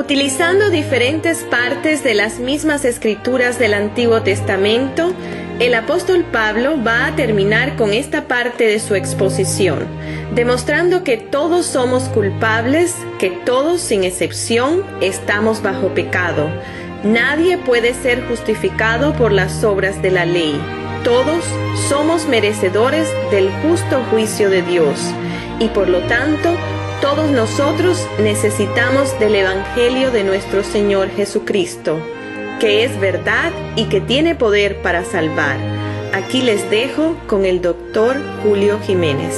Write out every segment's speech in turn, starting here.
Utilizando diferentes partes de las mismas escrituras del Antiguo Testamento, el apóstol Pablo va a terminar con esta parte de su exposición, demostrando que todos somos culpables, que todos sin excepción estamos bajo pecado. Nadie puede ser justificado por las obras de la ley. Todos somos merecedores del justo juicio de Dios y por lo tanto, todos nosotros necesitamos del Evangelio de nuestro Señor Jesucristo, que es verdad y que tiene poder para salvar. Aquí les dejo con el doctor Julio Jiménez.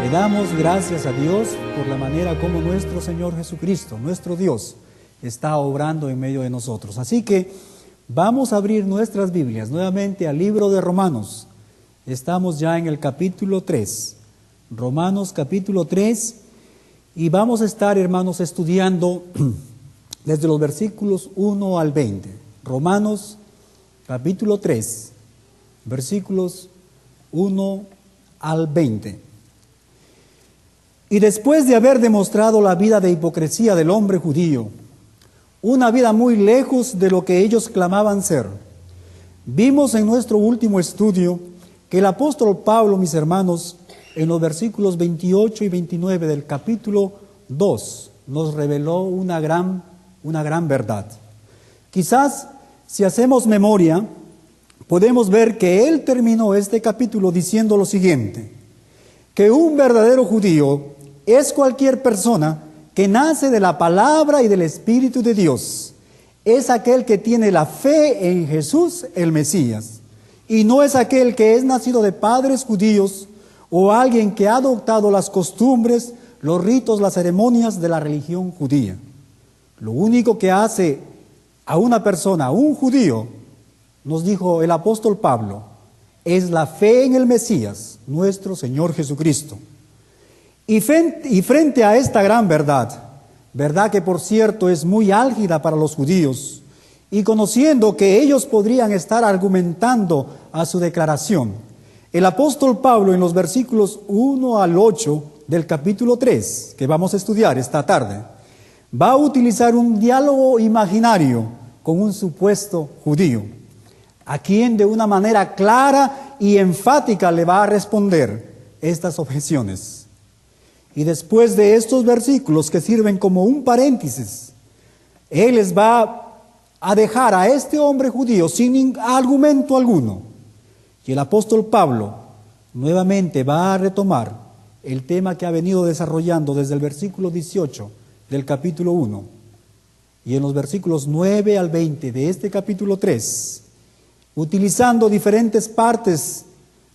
Le damos gracias a Dios por la manera como nuestro Señor Jesucristo, nuestro Dios, está obrando en medio de nosotros. Así que vamos a abrir nuestras Biblias nuevamente al libro de Romanos. Estamos ya en el capítulo 3. Romanos capítulo 3. Y vamos a estar, hermanos, estudiando desde los versículos 1 al 20. Romanos capítulo 3, versículos 1 al 20. Y después de haber demostrado la vida de hipocresía del hombre judío, una vida muy lejos de lo que ellos clamaban ser, vimos en nuestro último estudio que el apóstol Pablo, mis hermanos, en los versículos 28 y 29 del capítulo 2, nos reveló una gran verdad. Quizás, si hacemos memoria, podemos ver que él terminó este capítulo diciendo lo siguiente: que un verdadero judío es cualquier persona que nace de la palabra y del Espíritu de Dios. Es aquel que tiene la fe en Jesús, el Mesías, y no es aquel que es nacido de padres judíos o alguien que ha adoptado las costumbres, los ritos, las ceremonias de la religión judía. Lo único que hace a una persona, un judío, nos dijo el apóstol Pablo, es la fe en el Mesías, nuestro Señor Jesucristo. Y frente a esta gran verdad, verdad que por cierto es muy álgida para los judíos, y conociendo que ellos podrían estar argumentando a su declaración, el apóstol Pablo en los versículos 1 al 8 del capítulo 3, que vamos a estudiar esta tarde, va a utilizar un diálogo imaginario con un supuesto judío, a quien de una manera clara y enfática le va a responder estas objeciones. Y después de estos versículos que sirven como un paréntesis, él les va a dejar a este hombre judío sin argumento alguno. Y el apóstol Pablo nuevamente va a retomar el tema que ha venido desarrollando desde el versículo 18 del capítulo 1 y en los versículos 9 al 20 de este capítulo 3, utilizando diferentes partes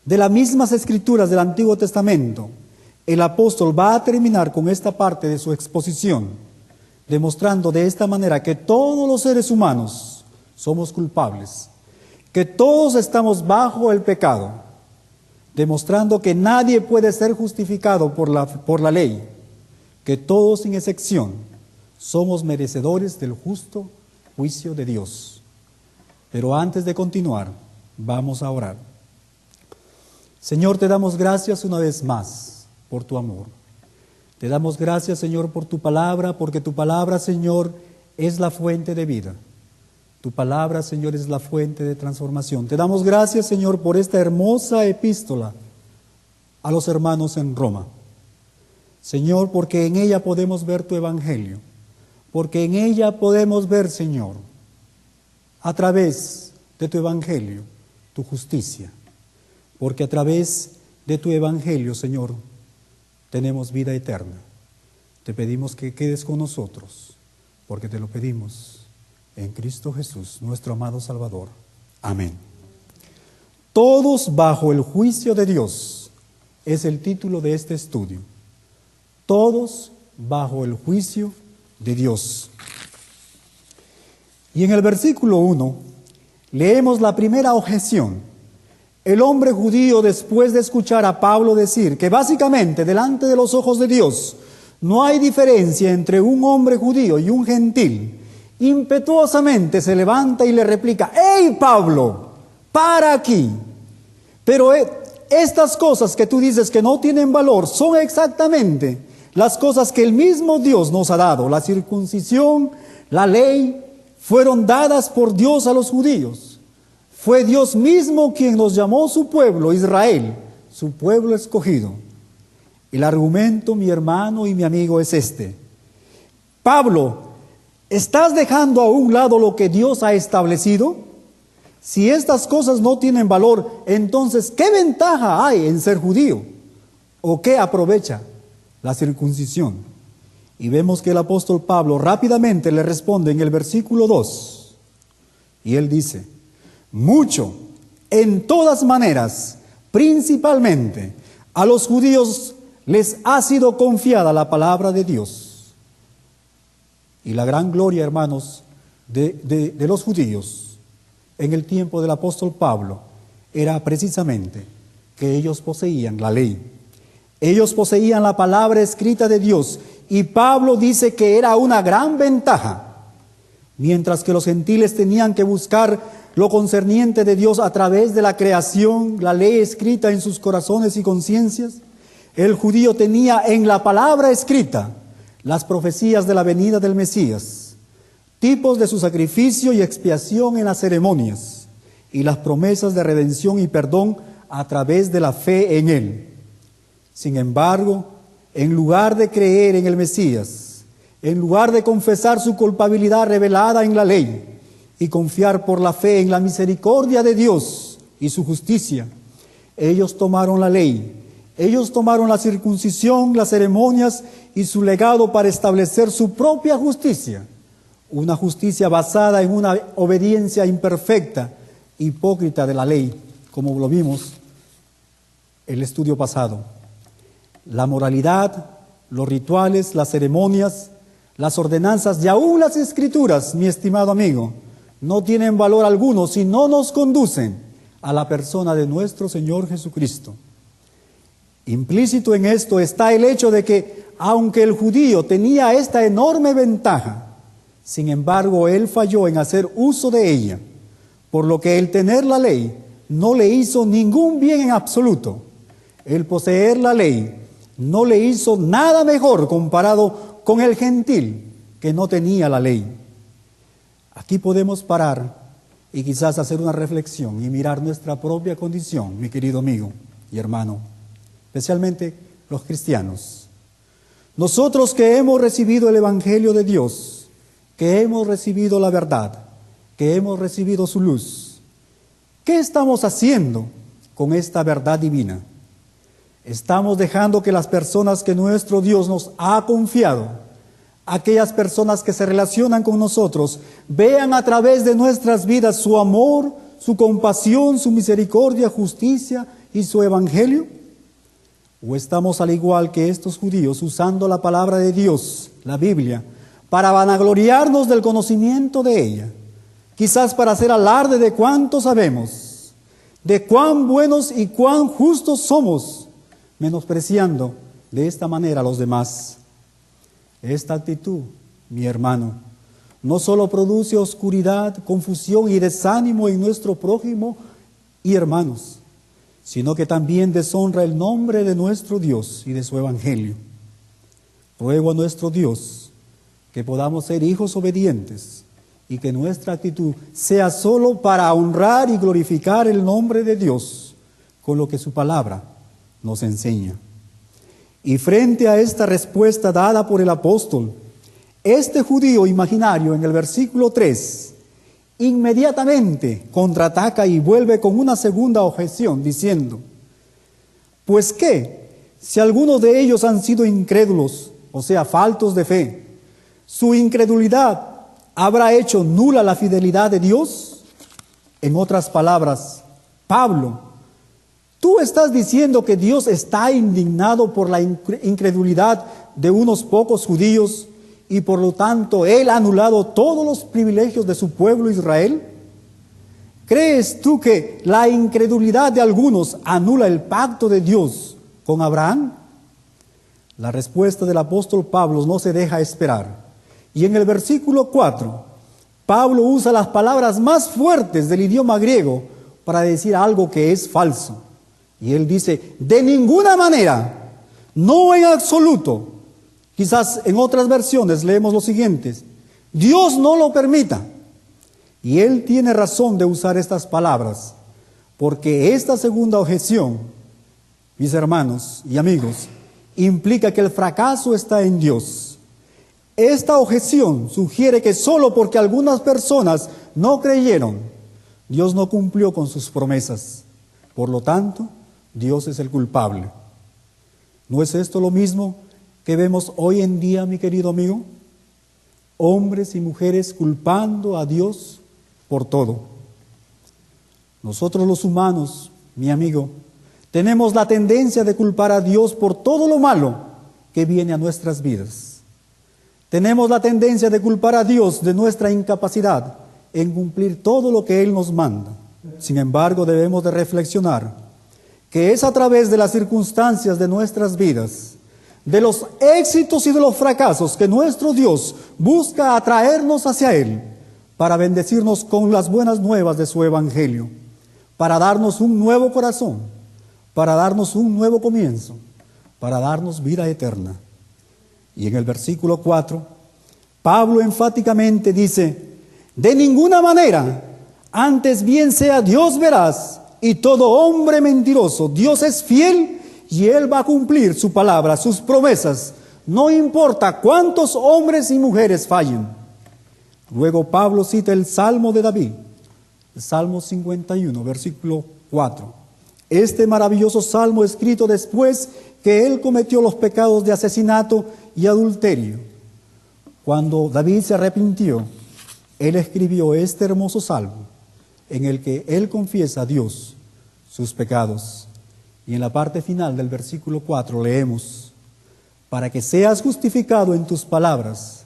de las mismas escrituras del Antiguo Testamento. El apóstol va a terminar con esta parte de su exposición, demostrando de esta manera que todos los seres humanos somos culpables, que todos estamos bajo el pecado, demostrando que nadie puede ser justificado por la ley, que todos sin excepción somos merecedores del justo juicio de Dios. Pero antes de continuar, vamos a orar. Señor, te damos gracias una vez más por tu amor. Te damos gracias, Señor, por tu palabra, porque tu palabra, Señor, es la fuente de vida. Tu palabra, Señor, es la fuente de transformación. Te damos gracias, Señor, por esta hermosa epístola a los hermanos en Roma. Señor, porque en ella podemos ver tu evangelio, porque en ella podemos ver, Señor, a través de tu evangelio, tu justicia, porque a través de tu evangelio, Señor, tenemos vida eterna. Te pedimos que quedes con nosotros, porque te lo pedimos en Cristo Jesús, nuestro amado Salvador. Amén. Todos bajo el juicio de Dios es el título de este estudio. Todos bajo el juicio de Dios. Y en el versículo 1 leemos la primera objeción. El hombre judío, después de escuchar a Pablo decir que básicamente delante de los ojos de Dios no hay diferencia entre un hombre judío y un gentil, impetuosamente se levanta y le replica: ¡Hey, Pablo! ¡Para aquí! Pero estas cosas que tú dices que no tienen valor son exactamente las cosas que el mismo Dios nos ha dado, la circuncisión, la ley, fueron dadas por Dios a los judíos. Fue Dios mismo quien nos llamó su pueblo, Israel, su pueblo escogido. El argumento, mi hermano y mi amigo, es este. Pablo, ¿estás dejando a un lado lo que Dios ha establecido? Si estas cosas no tienen valor, entonces, ¿qué ventaja hay en ser judío? ¿O qué aprovecha la circuncisión? Y vemos que el apóstol Pablo rápidamente le responde en el versículo 2. Y él dice, mucho, en todas maneras, principalmente, a los judíos les ha sido confiada la palabra de Dios. Y la gran gloria, hermanos, de los judíos en el tiempo del apóstol Pablo era precisamente que ellos poseían la ley. Ellos poseían la palabra escrita de Dios, y Pablo dice que era una gran ventaja. Mientras que los gentiles tenían que buscar lo concerniente de Dios a través de la creación, la ley escrita en sus corazones y conciencias, el judío tenía en la palabra escrita las profecías de la venida del Mesías, tipos de su sacrificio y expiación en las ceremonias, y las promesas de redención y perdón a través de la fe en él. Sin embargo, en lugar de creer en el Mesías, en lugar de confesar su culpabilidad revelada en la ley y confiar por la fe en la misericordia de Dios y su justicia, ellos tomaron la ley, ellos tomaron la circuncisión, las ceremonias y su legado para establecer su propia justicia, una justicia basada en una obediencia imperfecta, hipócrita de la ley, como lo vimos en el estudio pasado. La moralidad, los rituales, las ceremonias, las ordenanzas y aún las escrituras, mi estimado amigo, no tienen valor alguno si no nos conducen a la persona de nuestro Señor Jesucristo. Implícito en esto está el hecho de que, aunque el judío tenía esta enorme ventaja, sin embargo, él falló en hacer uso de ella, por lo que el tener la ley no le hizo ningún bien en absoluto. El poseer la ley no le hizo nada mejor comparado con el gentil que no tenía la ley. Aquí podemos parar y quizás hacer una reflexión y mirar nuestra propia condición, mi querido amigo y hermano, especialmente los cristianos. Nosotros que hemos recibido el Evangelio de Dios, que hemos recibido la verdad, que hemos recibido su luz, ¿qué estamos haciendo con esta verdad divina? Estamos dejando que las personas que nuestro Dios nos ha confiado, aquellas personas que se relacionan con nosotros, vean a través de nuestras vidas su amor, su compasión, su misericordia, justicia y su evangelio. ¿O estamos al igual que estos judíos usando la palabra de Dios, la Biblia, para vanagloriarnos del conocimiento de ella? Quizás para hacer alarde de cuánto sabemos, de cuán buenos y cuán justos somos, menospreciando de esta manera a los demás. Esta actitud, mi hermano, no solo produce oscuridad, confusión y desánimo en nuestro prójimo y hermanos, sino que también deshonra el nombre de nuestro Dios y de su evangelio. Ruego a nuestro Dios que podamos ser hijos obedientes y que nuestra actitud sea solo para honrar y glorificar el nombre de Dios con lo que su palabra nos enseña. Y frente a esta respuesta dada por el apóstol, este judío imaginario en el versículo 3 inmediatamente contraataca y vuelve con una segunda objeción diciendo: ¿pues qué? Si algunos de ellos han sido incrédulos, o sea, faltos de fe, ¿su incredulidad habrá hecho nula la fidelidad de Dios? En otras palabras, Pablo, ¿tú estás diciendo que Dios está indignado por la incredulidad de unos pocos judíos y por lo tanto Él ha anulado todos los privilegios de su pueblo Israel? ¿Crees tú que la incredulidad de algunos anula el pacto de Dios con Abraham? La respuesta del apóstol Pablo no se deja esperar. Y en el versículo 4, Pablo usa las palabras más fuertes del idioma griego para decir algo que es falso. Y él dice: de ninguna manera, no en absoluto, Quizás en otras versiones leemos lo siguiente: Dios no lo permita. Y él tiene razón de usar estas palabras, porque esta segunda objeción, mis hermanos y amigos, implica que el fracaso está en Dios. Esta objeción sugiere que solo porque algunas personas no creyeron, Dios no cumplió con sus promesas. Por lo tanto, Dios es el culpable. ¿No es esto lo mismo que vemos hoy en día, mi querido amigo? Hombres y mujeres culpando a Dios por todo. Nosotros los humanos, mi amigo, tenemos la tendencia de culpar a Dios por todo lo malo que viene a nuestras vidas. Tenemos la tendencia de culpar a Dios de nuestra incapacidad en cumplir todo lo que Él nos manda. Sin embargo, debemos de reflexionar que es a través de las circunstancias de nuestras vidas, de los éxitos y de los fracasos, que nuestro Dios busca atraernos hacia Él para bendecirnos con las buenas nuevas de su evangelio, para darnos un nuevo corazón, para darnos un nuevo comienzo, para darnos vida eterna. Y en el versículo 4, Pablo enfáticamente dice: de ninguna manera, antes bien sea Dios veraz y todo hombre mentiroso. Dios es fiel y Él va a cumplir su palabra, sus promesas, no importa cuántos hombres y mujeres fallen. Luego Pablo cita el Salmo de David, el Salmo 51, versículo 4. Este maravilloso salmo escrito después que él cometió los pecados de asesinato y adulterio. Cuando David se arrepintió, él escribió este hermoso salmo en el que él confiesa a Dios sus pecados. Y en la parte final del versículo 4 leemos: para que seas justificado en tus palabras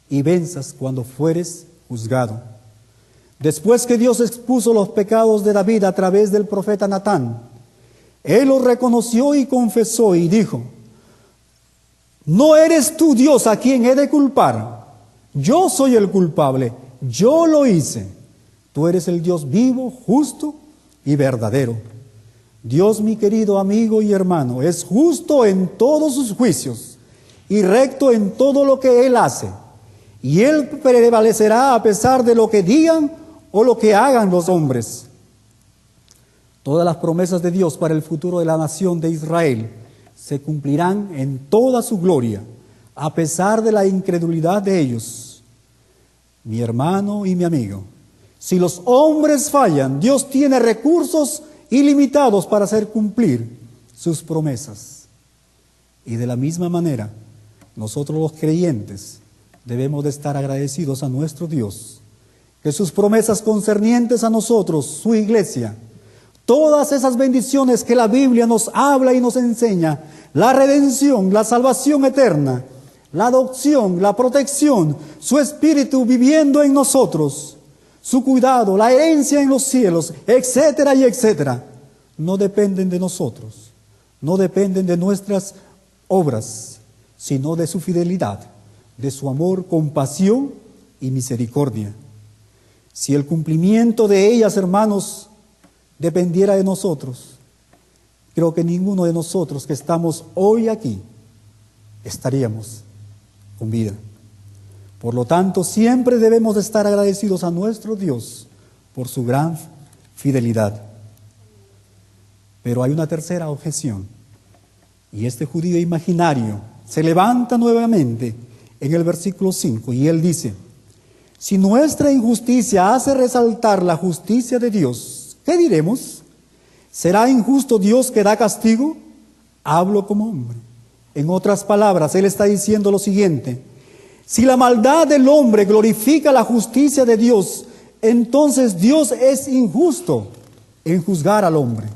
y venzas cuando fueres juzgado. Después que Dios expuso los pecados de David a través del profeta Natán, él los reconoció y confesó y dijo: no eres tú, Dios, a quien he de culpar. Yo soy el culpable, yo lo hice. Tú eres el Dios vivo, justo y verdadero. Dios, mi querido amigo y hermano, es justo en todos sus juicios y recto en todo lo que Él hace. Y Él prevalecerá a pesar de lo que digan o lo que hagan los hombres. Todas las promesas de Dios para el futuro de la nación de Israel se cumplirán en toda su gloria, a pesar de la incredulidad de ellos. Mi hermano y mi amigo, si los hombres fallan, Dios tiene recursos ilimitados para hacer cumplir sus promesas. Y de la misma manera, nosotros los creyentes debemos de estar agradecidos a nuestro Dios, que sus promesas concernientes a nosotros, su iglesia, todas esas bendiciones que la Biblia nos habla y nos enseña, la redención, la salvación eterna, la adopción, la protección, su Espíritu viviendo en nosotros, su cuidado, la herencia en los cielos, etcétera y etcétera, no dependen de nosotros, no dependen de nuestras obras, sino de su fidelidad, de su amor, compasión y misericordia. Si el cumplimiento de ellas, hermanos, dependiera de nosotros, creo que ninguno de nosotros que estamos hoy aquí estaríamos con vida. Por lo tanto, siempre debemos de estar agradecidos a nuestro Dios por su gran fidelidad. Pero hay una tercera objeción, y este judío imaginario se levanta nuevamente en el versículo 5, y él dice: si nuestra injusticia hace resaltar la justicia de Dios, ¿qué diremos? ¿Será injusto Dios que da castigo? Hablo como hombre. En otras palabras, él está diciendo lo siguiente: si la maldad del hombre glorifica la justicia de Dios, entonces Dios es injusto en juzgar al hombre.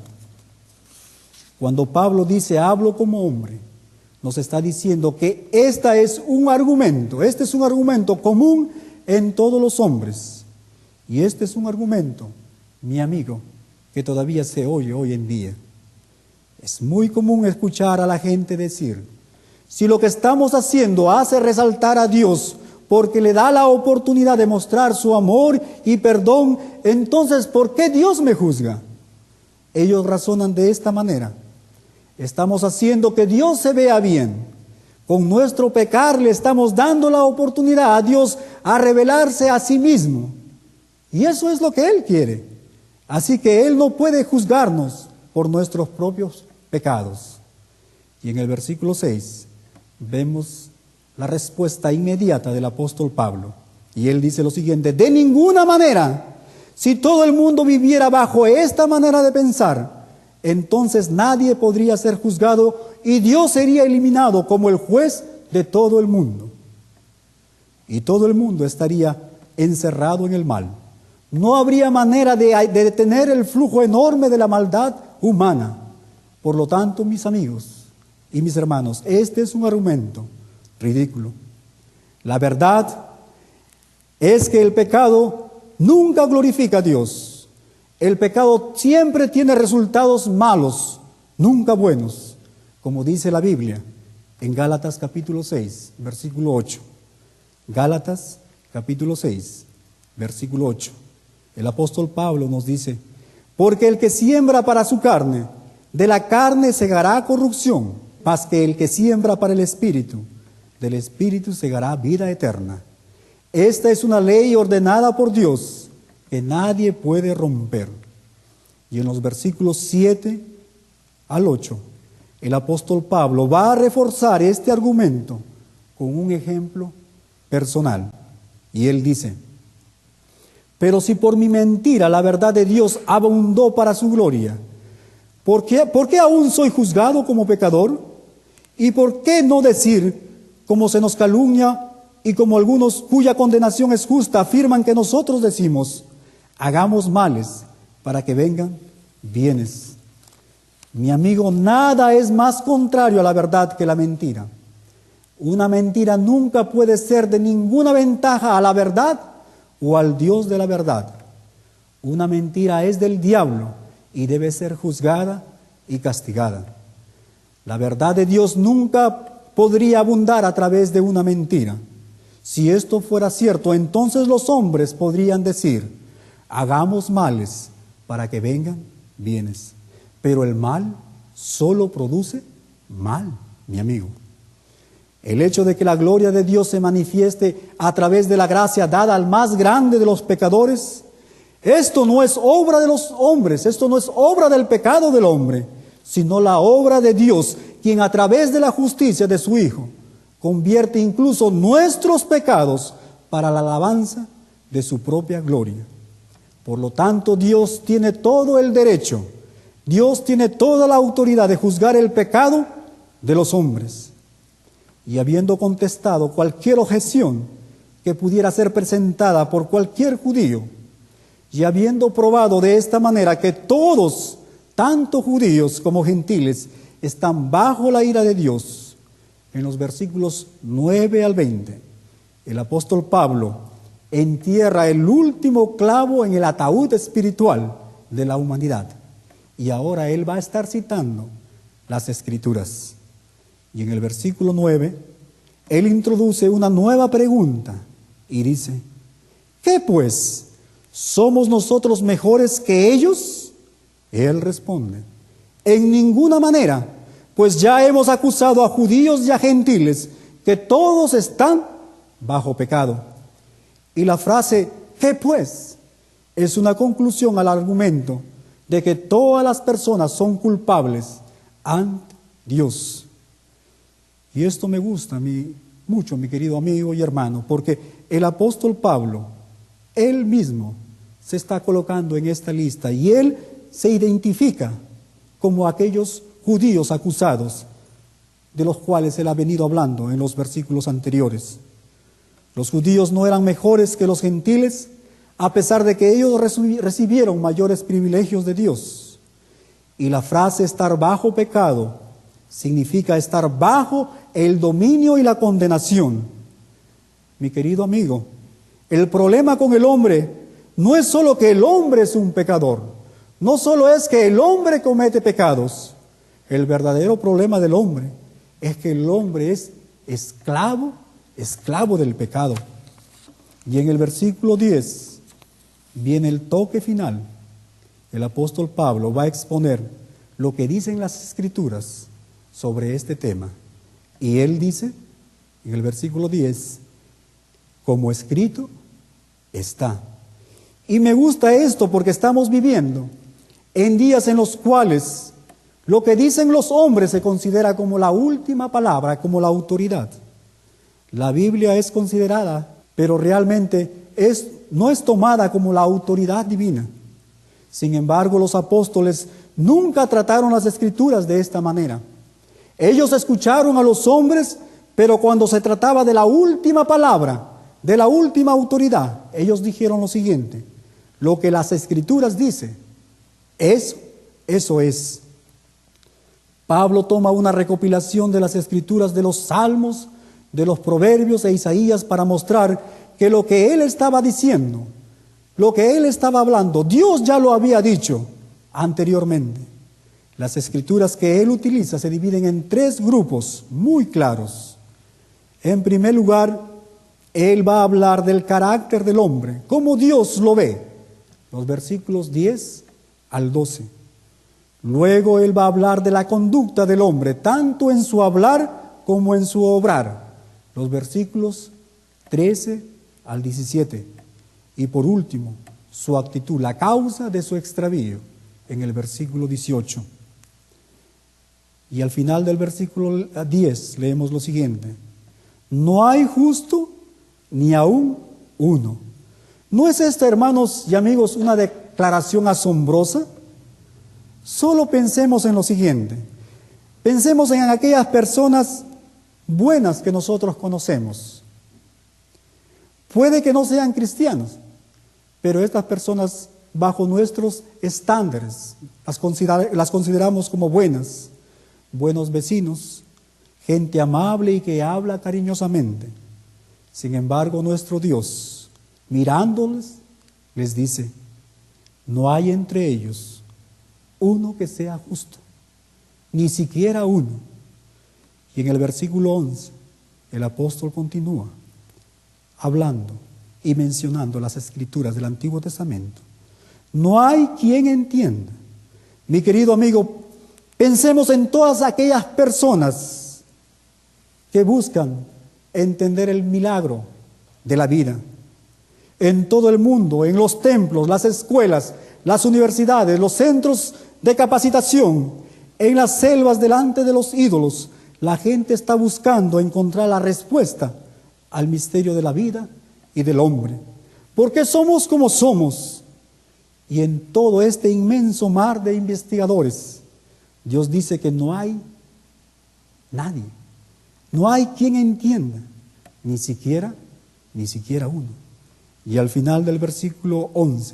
Cuando Pablo dice hablo como hombre, nos está diciendo que este es un argumento común en todos los hombres. Y este es un argumento, mi amigo, que todavía se oye hoy en día. Es muy común escuchar a la gente decir: si lo que estamos haciendo hace resaltar a Dios porque le da la oportunidad de mostrar su amor y perdón, entonces ¿por qué Dios me juzga? Ellos razonan de esta manera: estamos haciendo que Dios se vea bien, Con nuestro pecar le estamos dando la oportunidad a Dios a revelarse a sí mismo. Y eso es lo que Él quiere. Así que Él no puede juzgarnos por nuestros propios pecados. Y en el versículo 6 vemos la respuesta inmediata del apóstol Pablo. Y él dice lo siguiente: de ninguna manera, si todo el mundo viviera bajo esta manera de pensar, entonces nadie podría ser juzgado y Dios sería eliminado como el juez de todo el mundo. Y todo el mundo estaría encerrado en el mal. No habría manera de detener el flujo enorme de la maldad humana. Por lo tanto, mis amigos y mis hermanos, este es un argumento ridículo. La verdad es que el pecado nunca glorifica a Dios. El pecado siempre tiene resultados malos, nunca buenos, como dice la Biblia en Gálatas capítulo 6, versículo 8. Gálatas capítulo 6, versículo 8. El apóstol Pablo nos dice: porque el que siembra para su carne, de la carne segará corrupción, mas que el que siembra para el Espíritu, del Espíritu segará vida eterna. Esta es una ley ordenada por Dios que nadie puede romper. Y en los versículos 7 al 8, el apóstol Pablo va a reforzar este argumento con un ejemplo personal. Y él dice: pero si por mi mentira la verdad de Dios abundó para su gloria, ¿por qué aún soy juzgado como pecador? ¿Y por qué no decir, como se nos calumnia y como algunos cuya condenación es justa afirman que nosotros decimos, hagamos males para que vengan bienes? Mi amigo, nada es más contrario a la verdad que la mentira. Una mentira nunca puede ser de ninguna ventaja a la verdad o al Dios de la verdad. Una mentira es del diablo y debe ser juzgada y castigada. La verdad de Dios nunca podría abundar a través de una mentira. Si esto fuera cierto, entonces los hombres podrían decir, hagamos males para que vengan bienes. Pero el mal solo produce mal, mi amigo. El hecho de que la gloria de Dios se manifieste a través de la gracia dada al más grande de los pecadores, esto no es obra de los hombres, esto no es obra del pecado del hombre, sino la obra de Dios, quien a través de la justicia de su Hijo convierte incluso nuestros pecados para la alabanza de su propia gloria. Por lo tanto, Dios tiene todo el derecho, Dios tiene toda la autoridad de juzgar el pecado de los hombres. Y habiendo contestado cualquier objeción que pudiera ser presentada por cualquier judío, y habiendo probado de esta manera que todos, tanto judíos como gentiles, están bajo la ira de Dios, en los versículos 9 al 20, el apóstol Pablo entierra el último clavo en el ataúd espiritual de la humanidad. Y ahora él va a estar citando las Escrituras. Y en el versículo 9, él introduce una nueva pregunta y dice, ¿qué pues? ¿Somos nosotros mejores que ellos? Él responde, en ninguna manera, pues ya hemos acusado a judíos y a gentiles que todos están bajo pecado. Y la frase, ¿qué pues? Es una conclusión al argumento de que todas las personas son culpables ante Dios. Y esto me gusta a mí mucho, mi querido amigo y hermano, porque el apóstol Pablo, él mismo se está colocando en esta lista y él se identifica como aquellos judíos acusados de los cuales él ha venido hablando en los versículos anteriores. Los judíos no eran mejores que los gentiles, a pesar de que ellos recibieron mayores privilegios de Dios. Y la frase estar bajo pecado significa estar bajo el dominio y la condenación. Mi querido amigo, el problema con el hombre no es solo que el hombre es un pecador, no solo es que el hombre comete pecados. El verdadero problema del hombre es que el hombre es esclavo del pecado. Y en el versículo 10 viene el toque final. El apóstol Pablo va a exponer lo que dicen las Escrituras sobre este tema. Y él dice En el versículo 10, como escrito está. Y me gusta esto porque estamos viviendo en días en los cuales lo que dicen los hombres se considera como la última palabra, como la autoridad. La Biblia es considerada, pero realmente no es tomada como la autoridad divina. Sin embargo, los apóstoles nunca trataron las Escrituras de esta manera. Ellos escucharon a los hombres, pero cuando se trataba de la última palabra, de la última autoridad, ellos dijeron lo siguiente: lo que las Escrituras dicen, eso es. Pablo toma una recopilación de las Escrituras de los Salmos, de los Proverbios e Isaías para mostrar que lo que él estaba diciendo, lo que él estaba hablando, Dios ya lo había dicho anteriormente. Las Escrituras que él utiliza se dividen en 3 grupos muy claros. En primer lugar, él va a hablar del carácter del hombre, cómo Dios lo ve, los versículos 10 al 12. Luego él va a hablar de la conducta del hombre, tanto en su hablar como en su obrar, los versículos 13 al 17. Y por último, su actitud, la causa de su extravío, en el versículo 18. Y al final del versículo 10 leemos lo siguiente: no hay justo ni aún uno. ¿No es esta, hermanos y amigos, una declaración asombrosa? Solo pensemos en lo siguiente. Pensemos en aquellas personas buenas que nosotros conocemos. Puede que no sean cristianos, pero estas personas, bajo nuestros estándares, las consideramos como buenas, buenos vecinos, gente amable y que habla cariñosamente. Sin embargo, nuestro Dios, mirándoles, les dice: no hay entre ellos uno que sea justo, ni siquiera uno. Y en el versículo 11, el apóstol continúa hablando y mencionando las Escrituras del Antiguo Testamento. No hay quien entienda. Mi querido amigo, pensemos en todas aquellas personas que buscan entender el milagro de la vida. En todo el mundo, en los templos, las escuelas, las universidades, los centros de capacitación, en las selvas delante de los ídolos, la gente está buscando encontrar la respuesta al misterio de la vida y del hombre. ¿Por qué somos como somos? Y en todo este inmenso mar de investigadores, Dios dice que no hay nadie, no hay quien entienda, ni siquiera uno. Y al final del versículo 11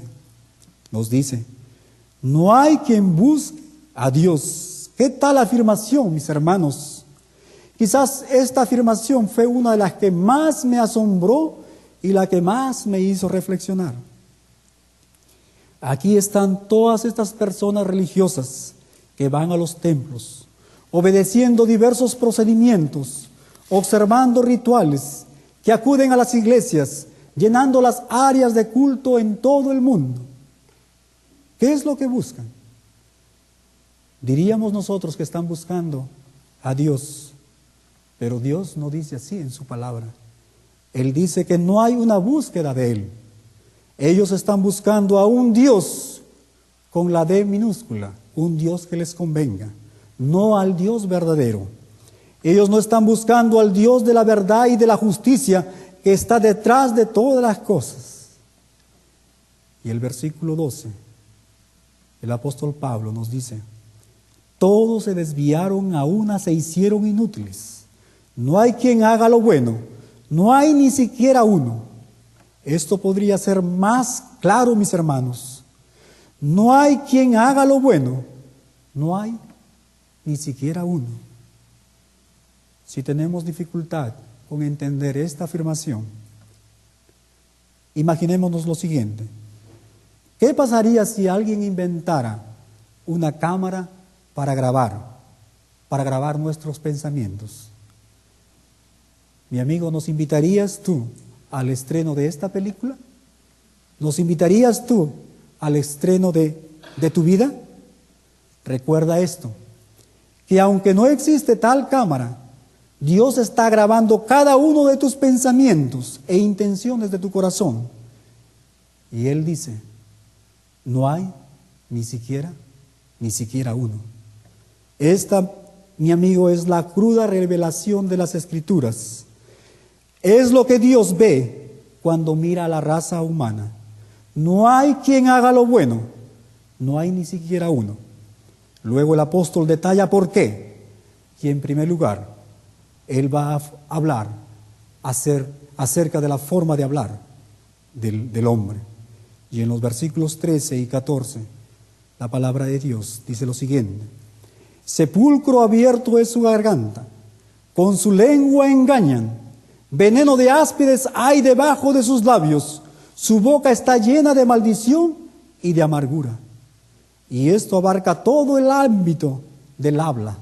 nos dice: no hay quien busque a Dios. ¿Qué tal afirmación, mis hermanos? Quizás esta afirmación fue una de las que más me asombró y la que más me hizo reflexionar. Aquí están todas estas personas religiosas que van a los templos, obedeciendo diversos procedimientos, observando rituales, que acuden a las iglesias, llenando las áreas de culto en todo el mundo. ¿Qué es lo que buscan? Diríamos nosotros que están buscando a Dios, pero Dios no dice así en su palabra. Él dice que no hay una búsqueda de Él. Ellos están buscando a un Dios con la D minúscula, un Dios que les convenga, no al Dios verdadero. Ellos no están buscando al Dios de la verdad y de la justicia que está detrás de todas las cosas. Y el versículo 12, el apóstol Pablo nos dice: todos se desviaron, a una se hicieron inútiles. No hay quien haga lo bueno, no hay ni siquiera uno. Esto podría ser más claro, mis hermanos. No hay quien haga lo bueno, no hay ni siquiera uno. Si tenemos dificultad con entender esta afirmación, imaginémonos lo siguiente: ¿qué pasaría si alguien inventara una cámara para grabar nuestros pensamientos? Mi amigo, ¿nos invitarías tú al estreno de esta película? ¿Nos invitarías tú al estreno de tu vida? Recuerda esto, que aunque no existe tal cámara, Dios está grabando cada uno de tus pensamientos e intenciones de tu corazón. Y Él dice, no hay ni siquiera uno. Esta, mi amigo, es la cruda revelación de las Escrituras. Es lo que Dios ve cuando mira a la raza humana. No hay quien haga lo bueno, no hay ni siquiera uno. Luego el apóstol detalla por qué. Y en primer lugar, él va a hablar acerca de la forma de hablar del hombre. Y en los versículos 13 y 14, la palabra de Dios dice lo siguiente: sepulcro abierto es su garganta, con su lengua engañan, veneno de áspides hay debajo de sus labios, su boca está llena de maldición y de amargura. Y esto abarca todo el ámbito del habla.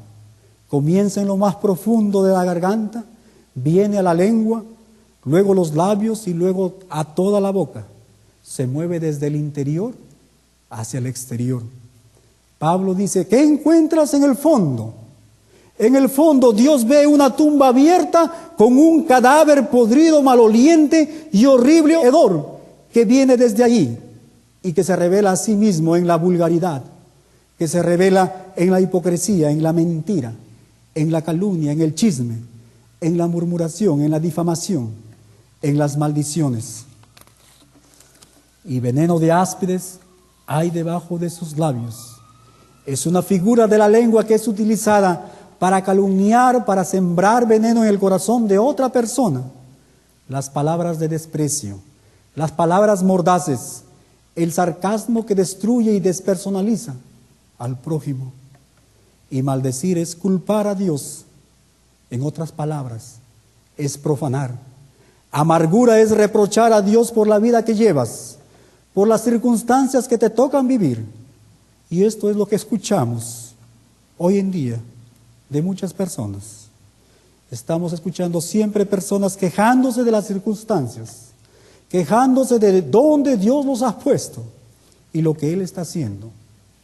Comienza en lo más profundo de la garganta, viene a la lengua, luego los labios y luego a toda la boca. Se mueve desde el interior hacia el exterior. Pablo dice, ¿qué encuentras en el fondo? En el fondo Dios ve una tumba abierta con un cadáver podrido, maloliente y horrible hedor que viene desde allí y que se revela a sí mismo en la vulgaridad, que se revela en la hipocresía, en la mentira, en la calumnia, en el chisme, en la murmuración, en la difamación, en las maldiciones. Y veneno de áspides hay debajo de sus labios. Es una figura de la lengua que es utilizada para calumniar, para sembrar veneno en el corazón de otra persona. Las palabras de desprecio, las palabras mordaces, el sarcasmo que destruye y despersonaliza al prójimo. Y maldecir es culpar a Dios. En otras palabras, es profanar. Amargura es reprochar a Dios por la vida que llevas, por las circunstancias que te tocan vivir. Y esto es lo que escuchamos hoy en día de muchas personas. Estamos escuchando siempre personas quejándose de las circunstancias, quejándose de dónde Dios los ha puesto y lo que Él está haciendo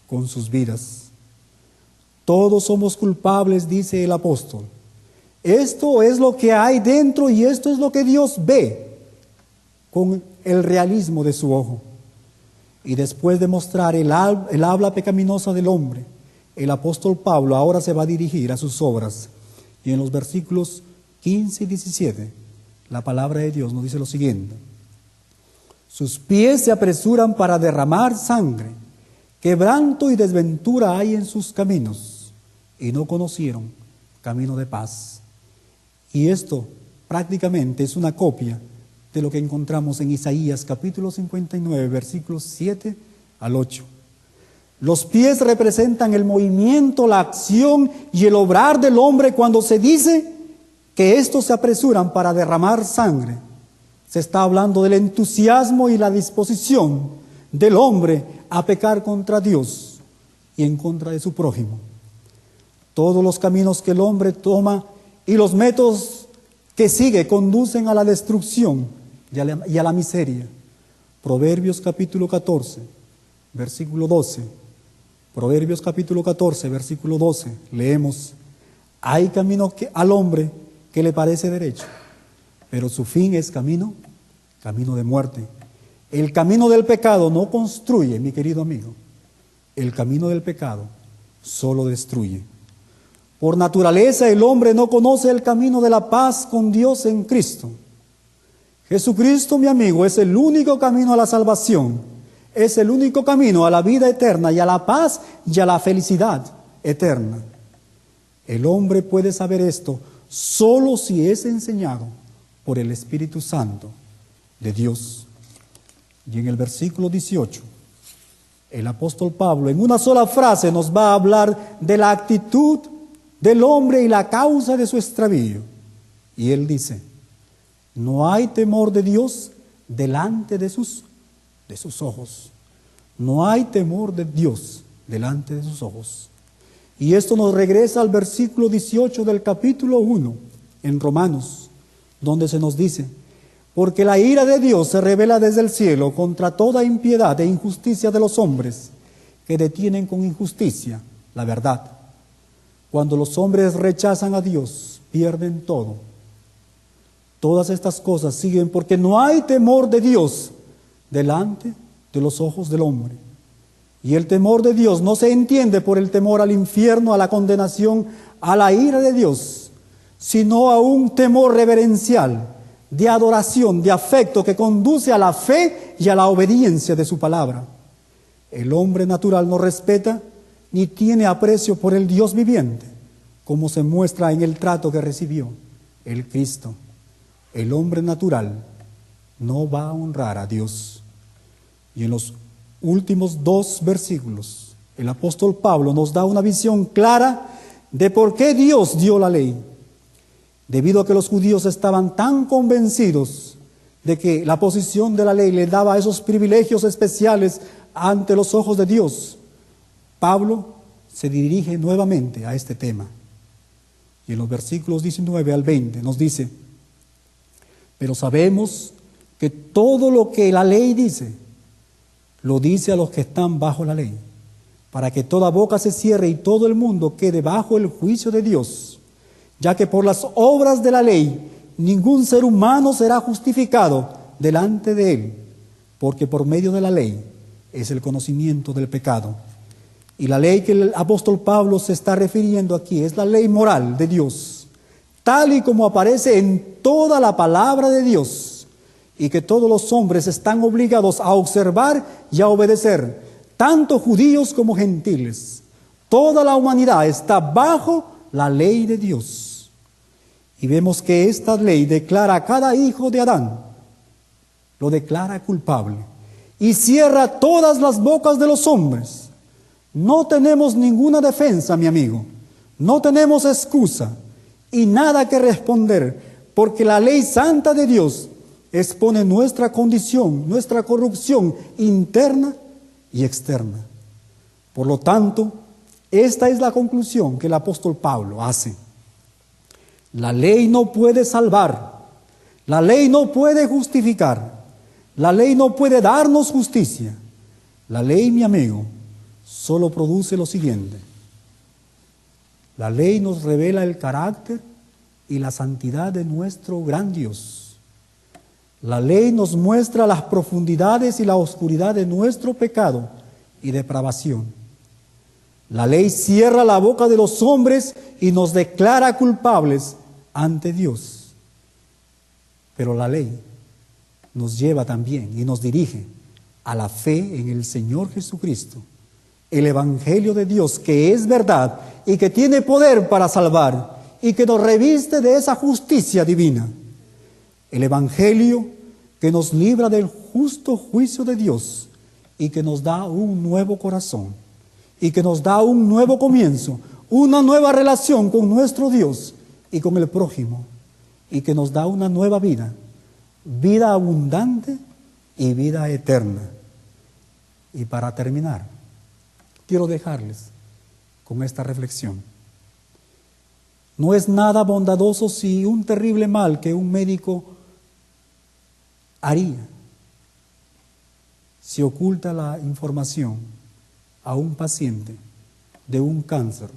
con sus vidas. Todos somos culpables, dice el apóstol. Esto es lo que hay dentro y esto es lo que Dios ve con el realismo de su ojo. Y después de mostrar el habla pecaminosa del hombre, el apóstol Pablo ahora se va a dirigir a sus obras. Y en los versículos 15 y 17, la palabra de Dios nos dice lo siguiente: sus pies se apresuran para derramar sangre, quebranto y desventura hay en sus caminos, y no conocieron camino de paz. Y esto prácticamente es una copia de lo que encontramos en Isaías capítulo 59, versículos 7 al 8. Los pies representan el movimiento, la acción y el obrar del hombre cuando se dice que estos se apresuran para derramar sangre. Se está hablando del entusiasmo y la disposición del hombre a pecar contra Dios y en contra de su prójimo. Todos los caminos que el hombre toma y los métodos que sigue conducen a la destrucción y a la miseria. Proverbios capítulo 14, versículo 12. Proverbios capítulo 14, versículo 12. Leemos: hay camino al hombre que le parece derecho, pero su fin es camino de muerte. El camino del pecado no construye, mi querido amigo. El camino del pecado solo destruye. Por naturaleza el hombre no conoce el camino de la paz con Dios en Cristo. Jesucristo, mi amigo, es el único camino a la salvación, es el único camino a la vida eterna y a la paz y a la felicidad eterna. El hombre puede saber esto solo si es enseñado por el Espíritu Santo de Dios. Y en el versículo 18, el apóstol Pablo en una sola frase nos va a hablar de la actitud del hombre y la causa de su extravío. Y él dice: no hay temor de Dios delante de sus ojos. No hay temor de Dios delante de sus ojos. Y esto nos regresa al versículo 18 del capítulo 1 en Romanos, donde se nos dice: porque la ira de Dios se revela desde el cielo contra toda impiedad e injusticia de los hombres que detienen con injusticia la verdad. Cuando los hombres rechazan a Dios pierden todo. Todas estas cosas siguen porque no hay temor de Dios delante de los ojos del hombre. Y el temor de Dios no se entiende por el temor al infierno, a la condenación, a la ira de Dios, sino a un temor reverencial, de adoración, de afecto que conduce a la fe y a la obediencia de su palabra. El hombre natural no respeta ni tiene aprecio por el Dios viviente, como se muestra en el trato que recibió el Cristo. El hombre natural no va a honrar a Dios. Y en los últimos 2 versículos, el apóstol Pablo nos da una visión clara de por qué Dios dio la ley. Debido a que los judíos estaban tan convencidos de que la posición de la ley le daba esos privilegios especiales ante los ojos de Dios, Pablo se dirige nuevamente a este tema. Y en los versículos 19 al 20 nos dice: pero sabemos que todo lo que la ley dice, lo dice a los que están bajo la ley, para que toda boca se cierre y todo el mundo quede bajo el juicio de Dios, ya que por las obras de la ley ningún ser humano será justificado delante de él, porque por medio de la ley es el conocimiento del pecado. Y la ley que el apóstol Pablo se está refiriendo aquí es la ley moral de Dios, tal y como aparece en toda la palabra de Dios, y que todos los hombres están obligados a observar y a obedecer, tanto judíos como gentiles. Toda la humanidad está bajo la ley de Dios. Y vemos que esta ley declara a cada hijo de Adán, lo declara culpable, y cierra todas las bocas de los hombres. No tenemos ninguna defensa, mi amigo, no tenemos excusa y nada que responder, porque la ley santa de Dios expone nuestra condición, nuestra corrupción interna y externa. Por lo tanto, esta es la conclusión que el apóstol Pablo hace. La ley no puede salvar, la ley no puede justificar, la ley no puede darnos justicia. La ley, mi amigo, solo produce lo siguiente: la ley nos revela el carácter y la santidad de nuestro gran Dios. La ley nos muestra las profundidades y la oscuridad de nuestro pecado y depravación. La ley cierra la boca de los hombres y nos declara culpables ante Dios. Pero la ley nos lleva también y nos dirige a la fe en el Señor Jesucristo, el Evangelio de Dios, que es verdad y que tiene poder para salvar y que nos reviste de esa justicia divina. El Evangelio que nos libra del justo juicio de Dios y que nos da un nuevo corazón y que nos da un nuevo comienzo, una nueva relación con nuestro Dios y con el prójimo, y que nos da una nueva vida, vida abundante y vida eterna. Y para terminar, quiero dejarles con esta reflexión. No es nada bondadoso si un terrible mal que un médico haría si oculta la información a un paciente de un cáncer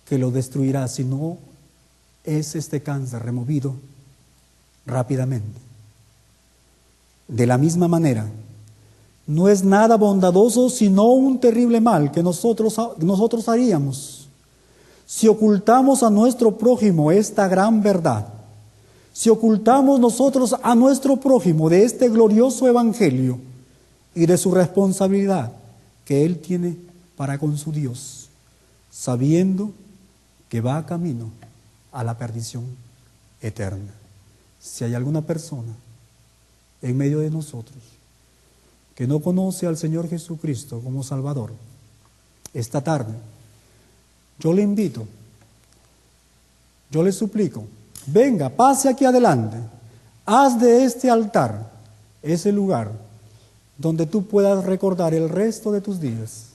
que lo destruirá si no es este cáncer removido rápidamente. De la misma manera, no es nada bondadoso sino un terrible mal que nosotros haríamos si ocultamos a nuestro prójimo esta gran verdad, si ocultamos nosotros a nuestro prójimo de este glorioso evangelio y de su responsabilidad que él tiene para con su Dios, sabiendo que va camino a la perdición eterna. Si hay alguna persona en medio de nosotros que no conoce al Señor Jesucristo como Salvador, esta tarde yo le invito, yo le suplico, venga, pase aquí adelante, haz de este altar ese lugar donde tú puedas recordar el resto de tus días,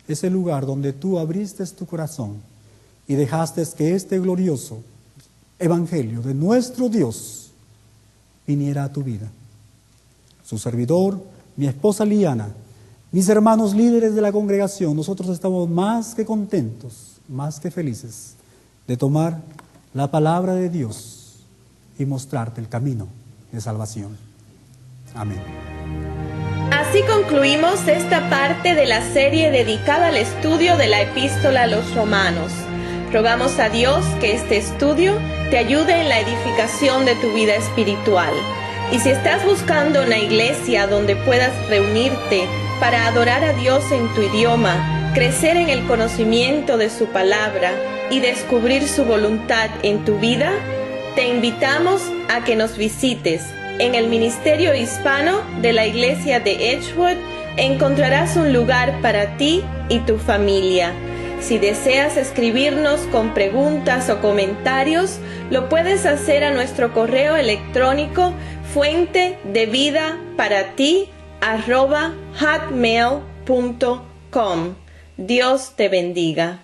ese lugar donde tú abriste tu corazón y dejaste que este glorioso evangelio de nuestro Dios viniera a tu vida. Su servidor, mi esposa Liana, mis hermanos líderes de la congregación, nosotros estamos más que contentos, más que felices de tomar la palabra de Dios y mostrarte el camino de salvación. Amén. Así concluimos esta parte de la serie dedicada al estudio de la Epístola a los Romanos. Rogamos a Dios que este estudio te ayude en la edificación de tu vida espiritual. Y si estás buscando una iglesia donde puedas reunirte para adorar a Dios en tu idioma, crecer en el conocimiento de su palabra y descubrir su voluntad en tu vida, te invitamos a que nos visites. En el Ministerio Hispano de la Iglesia de Edgewood encontrarás un lugar para ti y tu familia. Si deseas escribirnos con preguntas o comentarios, lo puedes hacer a nuestro correo electrónico fuentedevidaparati@hotmail.com. Dios te bendiga.